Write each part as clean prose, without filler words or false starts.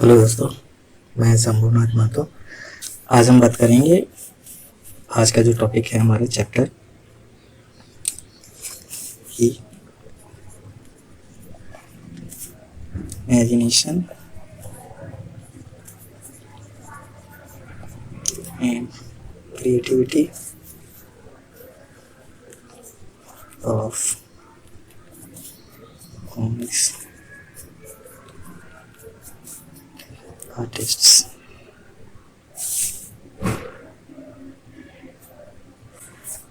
Hello दोस्तों, मैं शंभुनाथ महतो। आज हम बात करेंगे, आज का जो टॉपिक है हमारे चैप्टर की imagination and creativity of comics artists.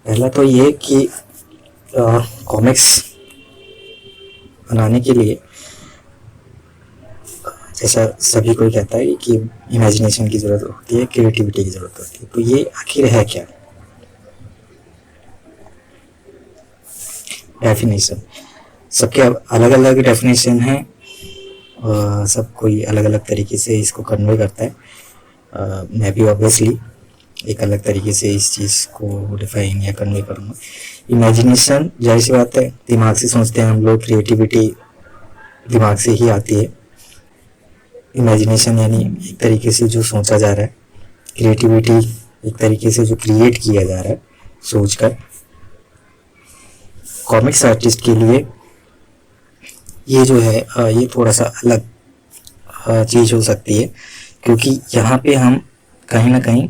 पहला तो ये कि कॉमिक्स बनाने के लिए जैसा सभी कोई कहता है कि इमेजिनेशन की ज़रूरत होती है, क्रिएटिविटी की ज़रूरत होती है। तो ये आखिर है क्या? डेफिनेशन सबके अलग अलग डेफिनेशन है, सब कोई अलग अलग तरीके से इसको कन्वे करता है। मैं भी ऑब्वियसली एक अलग तरीके से इस चीज़ को डिफाइन या कन्वे करूँगा। इमेजिनेशन जाहिर सी बात है, दिमाग से सोचते हैं हम लोग, क्रिएटिविटी दिमाग से ही आती है। इमेजिनेशन यानी एक तरीके से जो सोचा जा रहा है, क्रिएटिविटी एक तरीके से जो क्रिएट किया जा रहा है सोचकर। कॉमिक्स आर्टिस्ट के लिए ये जो है ये थोड़ा सा अलग चीज़ हो सकती है, क्योंकि यहाँ पे हम कहीं ना कहीं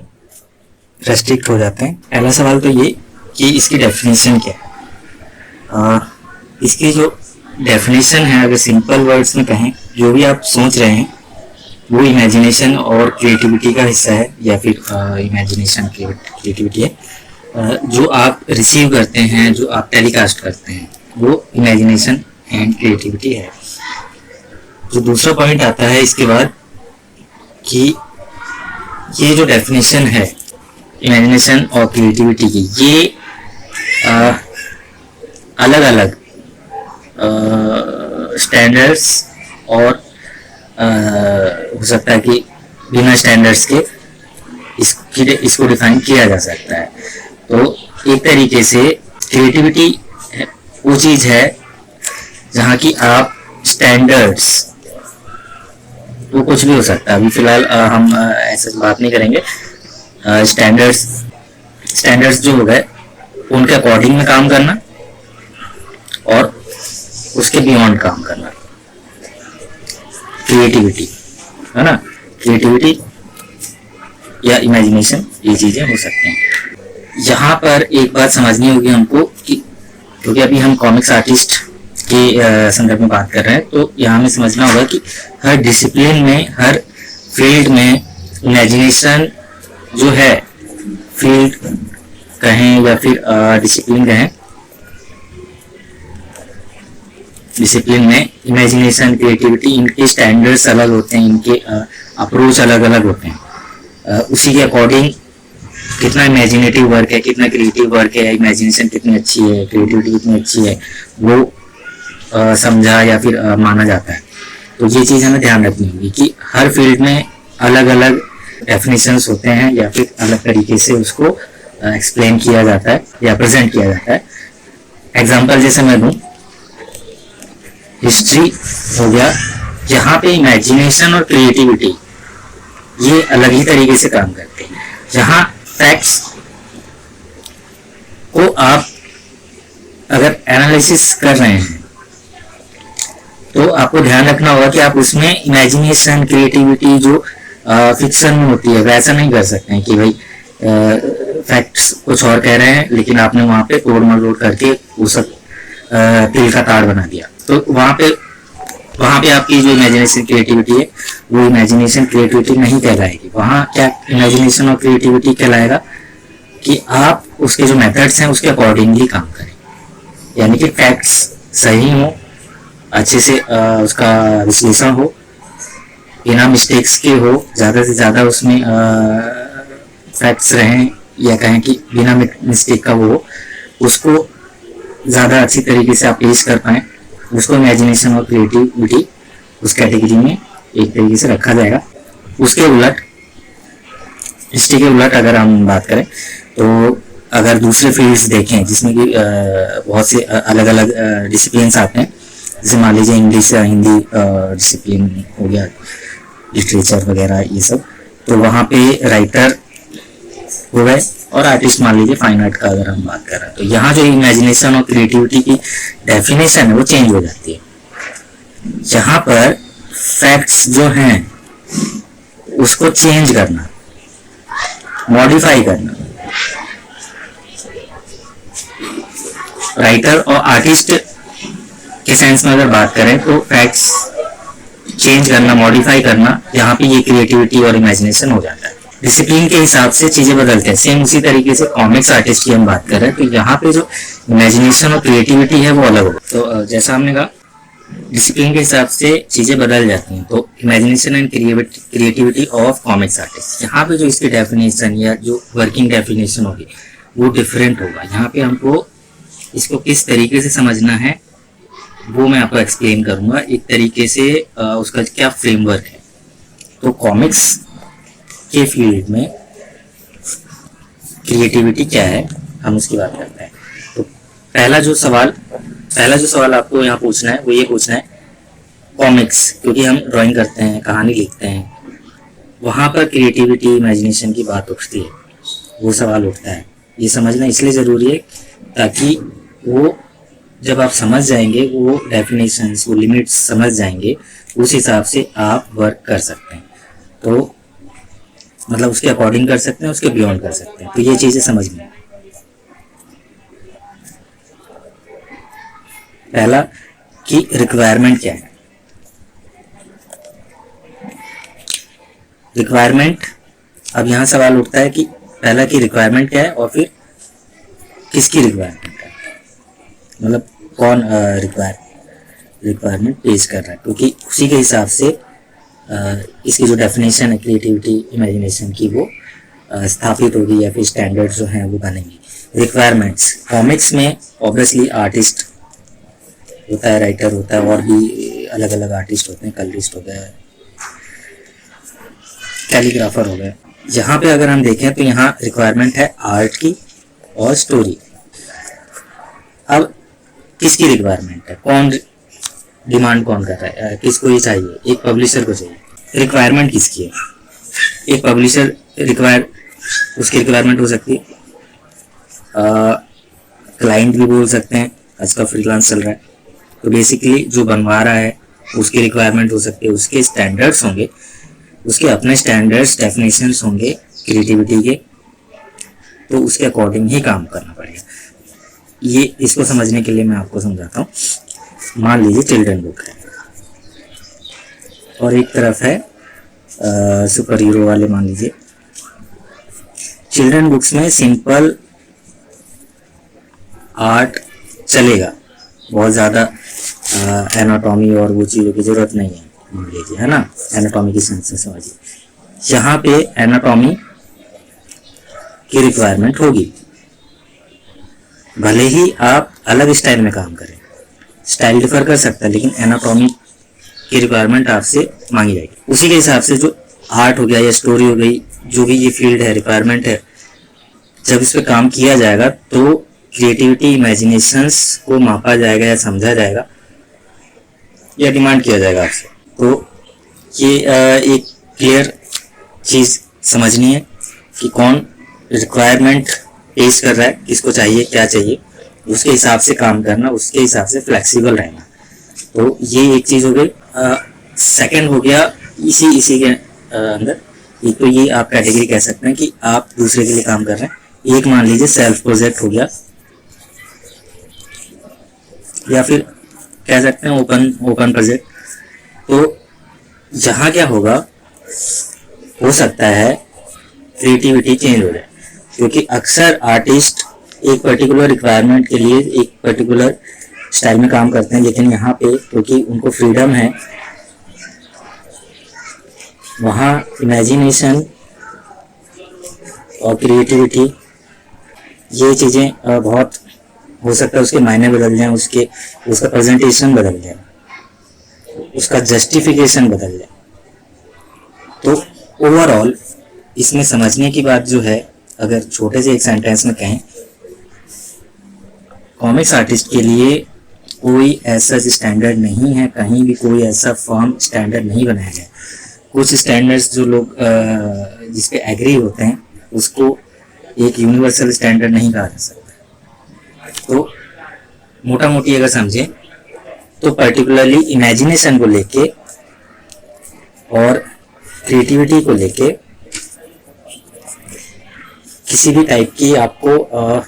रेस्ट्रिक्ट हो जाते हैं। पहला सवाल तो ये कि इसकी डेफिनेशन क्या है। इसकी जो डेफिनेशन है, अगर सिंपल वर्ड्स में कहें, जो भी आप सोच रहे हैं वो इमेजिनेशन और क्रिएटिविटी का हिस्सा है, या फिर इमेजिनेशन क्रिएटिविटी है। जो आप रिसीव करते हैं, जो आप टेलीकास्ट करते हैं, वो इमेजिनेशन एंड क्रिएटिविटी है। जो दूसरा पॉइंट आता है इसके बाद कि ये जो डेफिनेशन है इमेजिनेशन और क्रिएटिविटी की, ये अलग अलग स्टैंडर्ड्स और हो सकता है कि बिना स्टैंडर्ड्स के इसको डिफाइन किया जा सकता है। तो एक तरीके से क्रिएटिविटी वो चीज़ है जहाँ की आप स्टैंडर्ड्स, वो कुछ भी हो सकता है, अभी फिलहाल हम ऐसा बात नहीं करेंगे। स्टैंडर्ड्स जो हो गए उनके अकॉर्डिंग में काम करना और उसके बियॉन्ड काम करना, क्रिएटिविटी है ना। क्रिएटिविटी या इमेजिनेशन, ये चीजें हो सकती हैं। यहाँ पर एक बात समझनी होगी हमको कि क्योंकि अभी हम कॉमिक्स आर्टिस्ट के संदर्भ में बात कर रहे हैं, तो यहाँ हमें समझना होगा कि हर डिसिप्लिन में, हर फील्ड में इमेजिनेशन जो है, फील्ड कहें या फिर डिसिप्लिन कहें, डिसिप्लिन में इमेजिनेशन, क्रिएटिविटी, इनके स्टैंडर्ड्स अलग होते हैं, इनके अप्रोच अलग अलग होते हैं। उसी के अकॉर्डिंग कितना इमेजिनेटिव वर्क है, कितना क्रिएटिव वर्क है, इमेजिनेशन कितनी अच्छी है, क्रिएटिविटी कितनी अच्छी है, वो समझा या फिर माना जाता है। तो ये चीज़ हमें ध्यान रखनी होगी कि हर फील्ड में अलग अलग डेफिनेशंस होते हैं, या फिर अलग तरीके से उसको एक्सप्लेन किया जाता है या प्रेजेंट किया जाता है। एग्जाम्पल जैसे मैं दूं, हिस्ट्री हो गया, जहाँ पे इमेजिनेशन और क्रिएटिविटी ये अलग ही तरीके से काम करते हैं। जहाँ फैक्ट्स को आप अगर एनालिसिस कर रहे हैं तो आपको ध्यान रखना होगा कि आप उसमें इमेजिनेशन, क्रिएटिविटी जो फिक्शन में होती है वैसा नहीं कर सकते हैं कि भाई फैक्ट्स कुछ और कह रहे हैं लेकिन आपने वहाँ पे तोड़ मरोड़ करके उस तिल का ताड़ बना दिया। तो वहाँ पे आपकी जो इमेजिनेशन क्रिएटिविटी है वो इमेजिनेशन क्रिएटिविटी नहीं कहलाएगी। वहाँ क्या इमेजिनेशन और क्रिएटिविटी कहलाएगा कि आप उसके जो मेथड्स हैं उसके अकॉर्डिंगली काम करें, यानी कि फैक्ट्स सही हो, अच्छे से उसका विश्लेषण हो, बिना मिस्टेक्स के हो, ज़्यादा से ज़्यादा उसमें फैक्ट्स रहें, या कहें कि बिना मिस्टेक का वो हो, उसको ज़्यादा अच्छी तरीके से आप पेश कर पाएँ, उसको इमेजिनेशन और क्रिएटिविटी उस कैटेगरी में एक तरीके से रखा जाएगा। उसके उलट, हिस्ट्री के उलट अगर हम बात करें तो अगर दूसरे फील्ड्स देखें जिसमें कि बहुत से अलग अलग डिसिप्लिन्स आते हैं, जैसे मान लीजिए इंग्लिश या हिंदी डिसिप्लिन हो गया, लिटरेचर वगैरह ये सब, तो वहाँ पे राइटर हो गए, और आर्टिस्ट मान लीजिए फाइन आर्ट का अगर हम बात कर रहे हैं, तो यहाँ जो इमेजिनेशन और क्रिएटिविटी की डेफिनेशन है वो चेंज हो जाती है। यहाँ पर फैक्ट्स जो हैं उसको चेंज करना, मॉडिफाई करना, राइटर और आर्टिस्ट के सेंस में अगर बात करें तो फैक्ट्स चेंज करना, मॉडिफाई करना, यहाँ पे ये क्रिएटिविटी और इमेजिनेशन हो जाता है। डिसिप्लिन के हिसाब से चीजें बदलते हैं। सेम उसी तरीके से कॉमिक्स आर्टिस्ट की हम बात कर रहे हैं, तो यहाँ पे जो इमेजिनेशन और क्रिएटिविटी है वो अलग होगा। तो जैसा हमने कहा डिसिप्लिन के हिसाब से चीजें बदल जाती हैं, तो imagination and creativity of comics artist, यहाँ पे जो इसकी डेफिनेशन या जो वर्किंग डेफिनेशन होगी वो डिफरेंट होगा। यहाँ पे हमको इसको किस तरीके से समझना है वो मैं आपको एक्सप्लेन करूंगा, एक तरीके से उसका क्या फ्रेमवर्क है। तो कॉमिक्स के फील्ड में क्रिएटिविटी क्या है हम उसकी बात करते हैं। तो पहला जो सवाल आपको यहाँ पूछना है वो ये पूछना है, कॉमिक्स क्योंकि हम ड्राइंग करते हैं, कहानी लिखते हैं, वहाँ पर क्रिएटिविटी इमेजिनेशन की बात उठती है, वो सवाल उठता है। ये समझना इसलिए ज़रूरी है ताकि वो जब आप समझ जाएंगे, वो डेफिनेशंस, वो लिमिट्स समझ जाएंगे, उस हिसाब से आप वर्क कर सकते हैं। तो मतलब उसके अकॉर्डिंग कर सकते हैं, उसके बियॉन्ड कर सकते हैं। तो ये चीज़ें समझ में, पहला कि रिक्वायरमेंट क्या है। रिक्वायरमेंट, अब यहाँ सवाल उठता है कि पहला की रिक्वायरमेंट क्या है और फिर किसकी रिक्वायरमेंट है, मतलब कौन रिक्वायरमेंट पेश कर रहा है, क्योंकि उसी के हिसाब से इसकी जो डेफिनेशन है क्रिएटिविटी इमेजिनेशन की वो स्थापित होगी या फिर स्टैंडर्ड जो हैं वो बनेंगी। रिक्वायरमेंट्स कॉमिक्स में ऑब्वियसली आर्टिस्ट होता है, राइटर होता है, और भी अलग अलग आर्टिस्ट होते हैं, कलरिस्ट हो गए, कैलीग्राफर हो गए। यहाँ पे अगर हम देखें तो यहाँ रिक्वायरमेंट है आर्ट की और स्टोरी। अब किसकी रिक्वायरमेंट है, कौन डिमांड कौन कर रहा है, किसको ये चाहिए, एक पब्लिशर को चाहिए। रिक्वायरमेंट किसकी है, एक पब्लिशर उसकी रिक्वायरमेंट हो सकती है, क्लाइंट भी बोल सकते हैं, आजकल फ्रीलांस चल रहा है, तो बेसिकली जो बनवा रहा है उसकी रिक्वायरमेंट हो सकती है, उसके स्टैंडर्ड्स होंगे, उसके अपने स्टैंडर्ड्स डेफिनेशंस होंगे क्रिएटिविटी के, तो उसके अकॉर्डिंग ही काम करना पड़ेगा। ये इसको समझने के लिए मैं आपको समझाता हूँ। मान लीजिए चिल्ड्रन बुक है और एक तरफ है सुपर हीरो वाले, मान लीजिए चिल्ड्रन बुक्स में सिंपल आर्ट चलेगा, बहुत ज़्यादा एनाटॉमी और वो चीज़ों की ज़रूरत नहीं है, मान लीजिए, है ना, एनाटॉमी की सेंस से समझिए। यहाँ पे एनाटॉमी की रिक्वायरमेंट होगी, भले ही आप अलग स्टाइल में काम करें, स्टाइल डिफर कर सकता है, लेकिन एनाटॉमी की रिक्वायरमेंट आपसे मांगी जाएगी। उसी के हिसाब से जो आर्ट हो गया या स्टोरी हो गई, जो भी ये फील्ड है, रिक्वायरमेंट है, जब इस पे काम किया जाएगा तो क्रिएटिविटी इमेजिनेशंस को मापा जाएगा या समझा जाएगा या डिमांड किया जाएगा आपसे। तो ये एक क्लियर चीज़ समझनी है कि कौन रिक्वायरमेंट पेश कर रहा है, किसको चाहिए, क्या चाहिए, उसके हिसाब से काम करना, उसके हिसाब से फ्लेक्सिबल रहना। तो ये एक चीज़ हो गई। सेकंड हो गया इसी के अंदर, एक तो ये आप कैटेगरी कह सकते हैं कि आप दूसरे के लिए काम कर रहे हैं। एक मान लीजिए सेल्फ प्रोजेक्ट हो गया, या फिर कह सकते हैं ओपन प्रोजेक्ट। तो जहाँ क्या होगा, हो सकता है क्रिएटिविटी चेंज हो जाए, क्योंकि अक्सर आर्टिस्ट एक पर्टिकुलर रिक्वायरमेंट के लिए एक पर्टिकुलर स्टाइल में काम करते हैं, लेकिन यहाँ पे क्योंकि उनको फ्रीडम है, वहाँ इमेजिनेशन और क्रिएटिविटी ये चीज़ें बहुत हो सकता है उसके मायने बदल जाएं, उसका प्रेजेंटेशन बदल जाए, उसका जस्टिफिकेशन बदल जाए। तो ओवरऑल इसमें समझने की बात जो है, अगर छोटे से एक सेंटेंस में कहें, कॉमिक्स आर्टिस्ट के लिए कोई ऐसा स्टैंडर्ड नहीं है, कहीं भी कोई ऐसा फर्म स्टैंडर्ड नहीं बनाया गया। कुछ स्टैंडर्ड्स जो लोग जिस पे एग्री होते हैं उसको एक यूनिवर्सल स्टैंडर्ड नहीं कहा जा सकता। तो मोटा मोटी अगर समझे तो पर्टिकुलरली इमेजिनेशन को लेके और क्रिएटिविटी को लेके किसी भी टाइप की आपको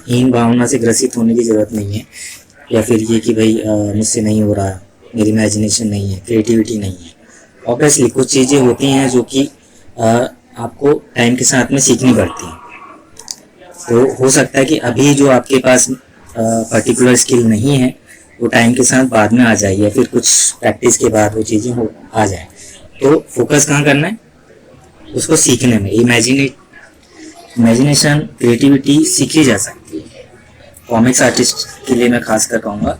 हीन भावना से ग्रसित होने की ज़रूरत नहीं है, या फिर ये कि भाई मुझसे नहीं हो रहा, मेरी इमेजिनेशन नहीं है, क्रिएटिविटी नहीं है। ऑब्वियसली कुछ चीज़ें होती हैं जो कि आपको टाइम के साथ में सीखनी पड़ती हैं। तो हो सकता है कि अभी जो आपके पास पर्टिकुलर स्किल नहीं है वो टाइम के साथ बाद में आ जाए, या फिर कुछ प्रैक्टिस के बाद वो चीज़ें हो आ जाए। तो फोकस कहाँ करना है? उसको सीखने में। इमेजिनेशन, क्रिएटिविटी सीखी जा सकती है। कॉमिक्स आर्टिस्ट के लिए मैं खास कर कहूँगा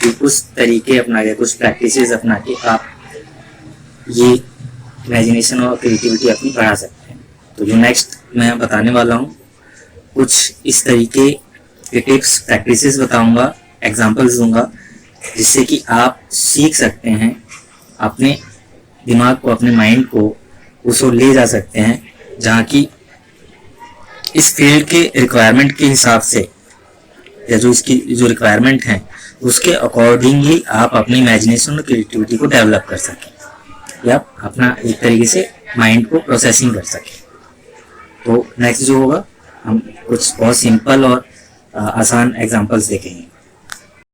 कि कुछ तरीके अपना के, कुछ प्रैक्टिसेस अपना के आप ये इमेजिनेशन और क्रिएटिविटी अपनी बढ़ा सकते हैं। तो जो नेक्स्ट मैं बताने वाला हूँ, कुछ इस तरीके के टिप्स, प्रैक्टिसेस बताऊँगा, एग्जाम्पल्स दूंगा, जिससे कि आप सीख सकते हैं, अपने दिमाग को, अपने माइंड को उसको ले जा सकते हैं जहाँ की इस फील्ड के रिक्वायरमेंट के हिसाब से, या जो इसकी जो रिक्वायरमेंट है उसके अकॉर्डिंगली आप अपनी इमेजिनेशन और क्रिएटिविटी को डेवलप कर सकें, या अपना एक तरीके से माइंड को प्रोसेसिंग कर सकें। तो नेक्स्ट जो होगा, हम कुछ बहुत सिंपल और आसान एग्जांपल्स देखेंगे।